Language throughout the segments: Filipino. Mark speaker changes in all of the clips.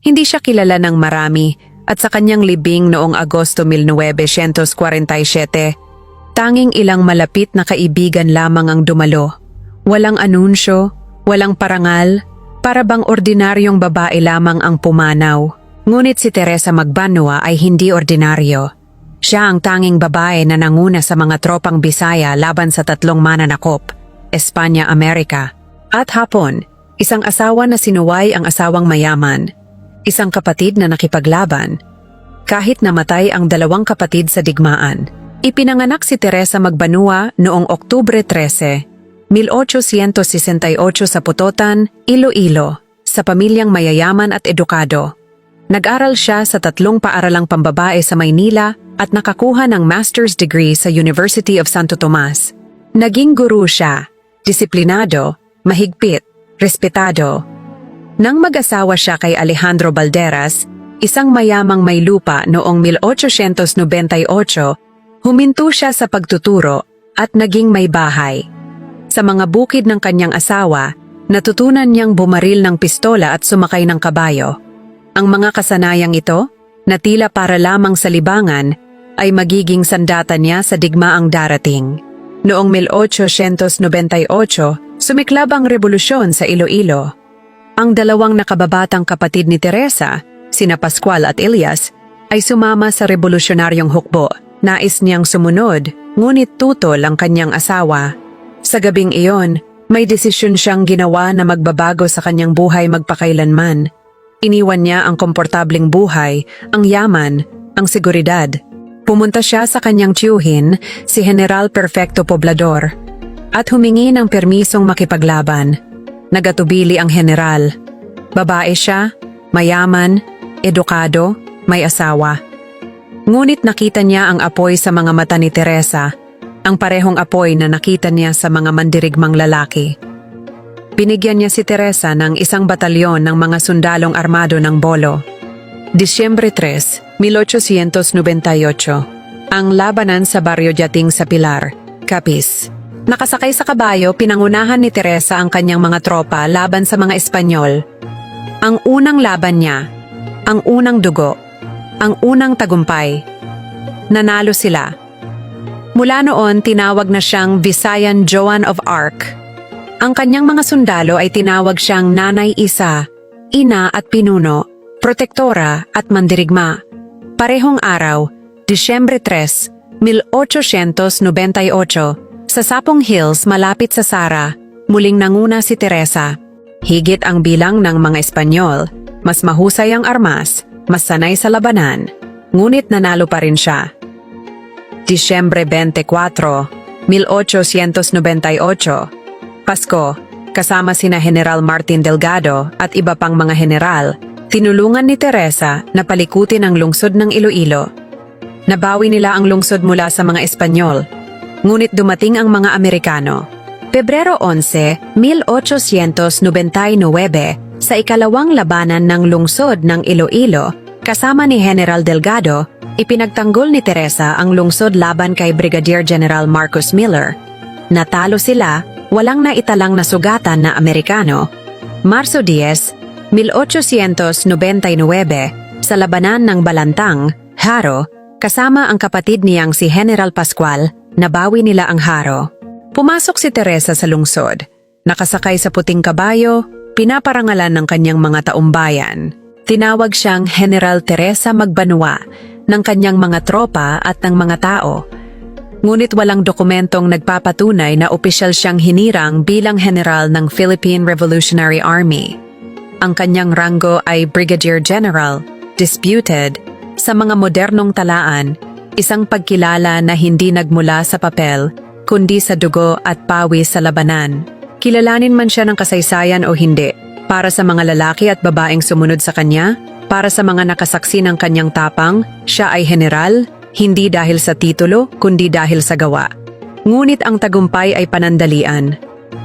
Speaker 1: Hindi siya kilala ng marami at sa kanyang libing noong Agosto 1947, tanging ilang malapit na kaibigan lamang ang dumalo. Walang anunsyo, walang parangal, para bang ordinaryong babae lamang ang pumanaw. Ngunit si Teresa Magbanua ay hindi ordinaryo. Siya ang tanging babae na nanguna sa mga tropang Bisaya laban sa tatlong mananakop, Espanya, Amerika, at Hapon. Isang asawa na sinuway ang asawang mayaman. Isang kapatid na nakipaglaban. Kahit namatay ang dalawang kapatid sa digmaan. Ipinanganak si Teresa Magbanua noong Oktubre 13, 1868 sa Putotan, Iloilo, sa pamilyang mayayaman at edukado. Nag-aral siya sa 3 paaralang pambabae sa Maynila at nakakuha ng master's degree sa University of Santo Tomas. Naging guru siya, disiplinado, mahigpit, respetado. Nang mag-asawa siya kay Alejandro Balderas, isang mayamang may lupa noong 1898, huminto siya sa pagtuturo at naging may bahay. Sa mga bukid ng kanyang asawa, natutunan niyang bumaril ng pistola at sumakay ng kabayo. Ang mga kasanayang ito, na tila para lamang sa libangan, ay magiging sandata niya sa digmaang darating. Noong 1898, sumiklab ang revolusyon sa Iloilo. Ang dalawang nakababatang kapatid ni Teresa, sina Pascual at Elias, ay sumama sa revolusyonaryong hukbo. Nais niyang sumunod, ngunit tutol ang kanyang asawa. Sa gabing iyon, may desisyon siyang ginawa na magbabago sa kanyang buhay magpakailanman. Iniwan niya ang komportabling buhay, ang yaman, ang seguridad. Pumunta siya sa kanyang tiyuhin, si General Perfecto Poblador, at humingi ng permisong makipaglaban. Nagatubili ang general. Babae siya, mayaman, edukado, may asawa. Ngunit nakita niya ang apoy sa mga mata ni Teresa, ang parehong apoy na nakita niya sa mga mandirigmang lalaki. Binigyan niya si Teresa ng isang batalyon ng mga sundalong armado ng Bolo. Disyembre 3, 1898. Ang labanan sa Barrio Jating sa Pilar, Capiz. Nakasakay sa kabayo, pinangunahan ni Teresa ang kanyang mga tropa laban sa mga Espanyol. Ang unang laban niya, ang unang dugo, ang unang tagumpay. Nanalo sila. Mula noon, tinawag na siyang Visayan Joan of Arc. Ang kanyang mga sundalo ay tinawag siyang Nanay Isa, Ina at Pinuno, Protektora at Mandirigma. Parehong araw, Disyembre 3, 1898, sa Sapong Hills malapit sa Sara, muling nanguna si Teresa. Higit ang bilang ng mga Espanyol, mas mahusay ang armas, mas sanay sa labanan, ngunit nanalo pa rin siya. Disyembre 24, 1898, Pasko, kasama sina General Martin Delgado at iba pang mga general, tinulungan ni Teresa na palikutin ang lungsod ng Iloilo. Nabawi nila ang lungsod mula sa mga Espanyol, ngunit dumating ang mga Amerikano. Pebrero 11, 1899, sa ikalawang labanan ng lungsod ng Iloilo, kasama ni General Delgado, ipinagtanggol ni Teresa ang lungsod laban kay Brigadier General Marcus Miller. Natalo sila, walang naitalang na sugatan na Amerikano. Marso 10, 1899, sa labanan ng Balantang, Haro, kasama ang kapatid niyang si General Pascual, nabawi nila ang Haro. Pumasok si Teresa sa lungsod. Nakasakay sa puting kabayo, pinaparangalan ng kanyang mga taumbayan. Tinawag siyang General Teresa Magbanua ng kanyang mga tropa at ng mga tao. Ngunit walang dokumentong nagpapatunay na opisyal siyang hinirang bilang general ng Philippine Revolutionary Army. Ang kanyang ranggo ay Brigadier General, disputed, sa mga modernong talaan, isang pagkilala na hindi nagmula sa papel, kundi sa dugo at pawis sa labanan. Kilalanin man siya ng kasaysayan o hindi, para sa mga lalaki at babaeng sumunod sa kanya, para sa mga nakasaksi ng kanyang tapang, siya ay general, hindi dahil sa titulo, kundi dahil sa gawa. Ngunit ang tagumpay ay panandalian.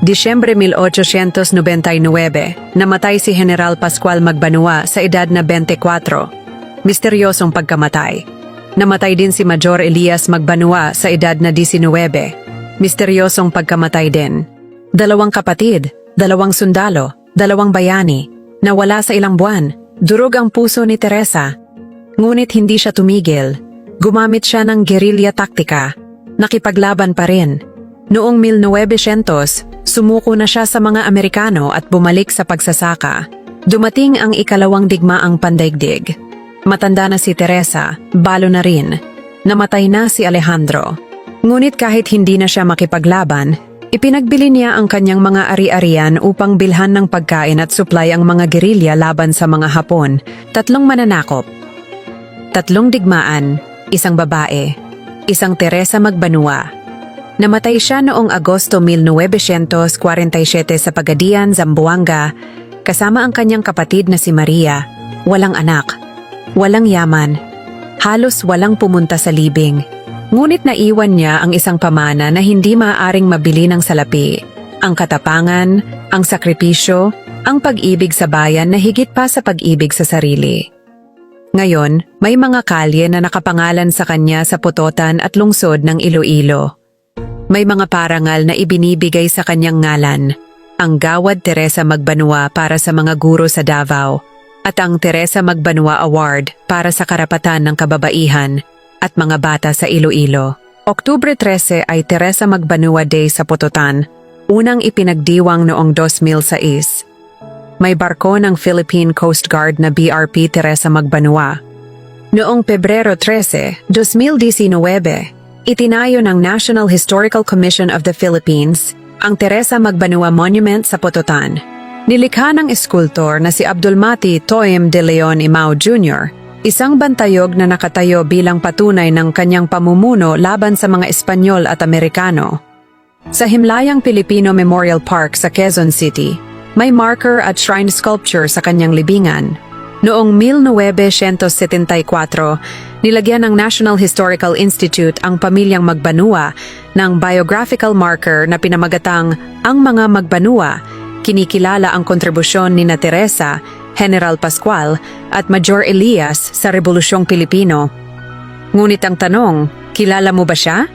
Speaker 1: Disyembre 1899, namatay si General Pascual Magbanua sa edad na 24. Misteryosong pagkamatay. Namatay din si Major Elias Magbanua sa edad na 19. Misteryosong pagkamatay din. 2 kapatid, 2 sundalo, 2 bayani, nawala sa ilang buwan. Durog ang puso ni Teresa. Ngunit hindi siya tumigil. Gumamit siya ng guerrilla taktika. Nakipaglaban pa rin. Noong 1900, sumuko na siya sa mga Amerikano at bumalik sa pagsasaka. Dumating ang ikalawang digmaang pandaigdig. Matanda na si Teresa, balo na rin. Namatay na si Alejandro. Ngunit kahit hindi na siya makipaglaban, ipinagbili niya ang kanyang mga ari-arian upang bilhan ng pagkain at supply ang mga gerilya laban sa mga Hapon. 3 mananakop. 3 digmaan, 1 babae, 1 Teresa Magbanua. Namatay siya noong Agosto 1947 sa Pagadian, Zamboanga, kasama ang kanyang kapatid na si Maria. Walang anak, walang yaman, halos walang pumunta sa libing. Ngunit naiwan niya ang isang pamana na hindi maaaring mabili ng salapi. Ang katapangan, ang sakripisyo, ang pag-ibig sa bayan na higit pa sa pag-ibig sa sarili. Ngayon, may mga kalye na nakapangalan sa kanya sa putotan at lungsod ng Iloilo. May mga parangal na ibinibigay sa kanyang ngalan, ang Gawad Teresa Magbanua para sa mga guro sa Davao at ang Teresa Magbanua Award para sa karapatan ng kababaihan at mga bata sa Iloilo. Oktubre 13 ay Teresa Magbanua Day sa Pututan, unang ipinagdiwang noong 2006. May barko ng Philippine Coast Guard na BRP Teresa Magbanua. Noong Pebrero 13, 2019, itinayo ng National Historical Commission of the Philippines ang Teresa Magbanua Monument sa Pututan. Nilikha ng eskultor na si Abdulmati Toim de Leon Imao Jr., isang bantayog na nakatayo bilang patunay ng kanyang pamumuno laban sa mga Espanyol at Amerikano. Sa Himlayang Pilipino Memorial Park sa Quezon City, may marker at shrine sculpture sa kanyang libingan. Noong 1974, nilagyan ng National Historical Institute ang pamilyang Magbanua ng biographical marker na pinamagatang Ang Mga Magbanua. Kinikilala ang kontribusyon ni na Teresa, General Pascual at Major Elias sa Rebolusyong Pilipino. Ngunit ang tanong, kilala mo ba siya?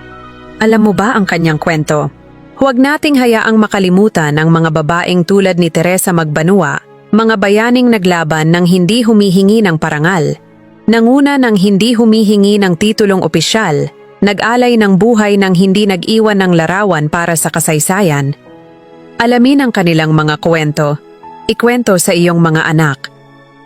Speaker 1: Alam mo ba ang kanyang kwento? Huwag nating hayaang makalimutan ang mga babaeng tulad ni Teresa Magbanua, mga bayaning naglaban ng hindi humihingi ng parangal, nanguna ng hindi humihingi ng titulong opisyal, nag-alay ng buhay ng hindi nag-iwan ng larawan para sa kasaysayan. Alamin ang kanilang mga kwento. Ikwento sa iyong mga anak.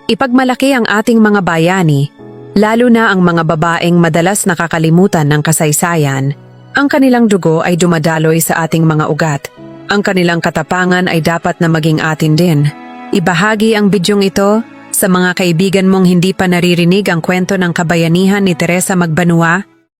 Speaker 1: Ipagmalaki ang ating mga bayani, lalo na ang mga babaeng madalas nakakalimutan ng kasaysayan. Ang kanilang dugo ay dumadaloy sa ating mga ugat. Ang kanilang katapangan ay dapat na maging atin din. Ibahagi ang bidyong ito sa mga kaibigan mong hindi pa naririnig ang kwento ng kabayanihan ni Teresa Magbanua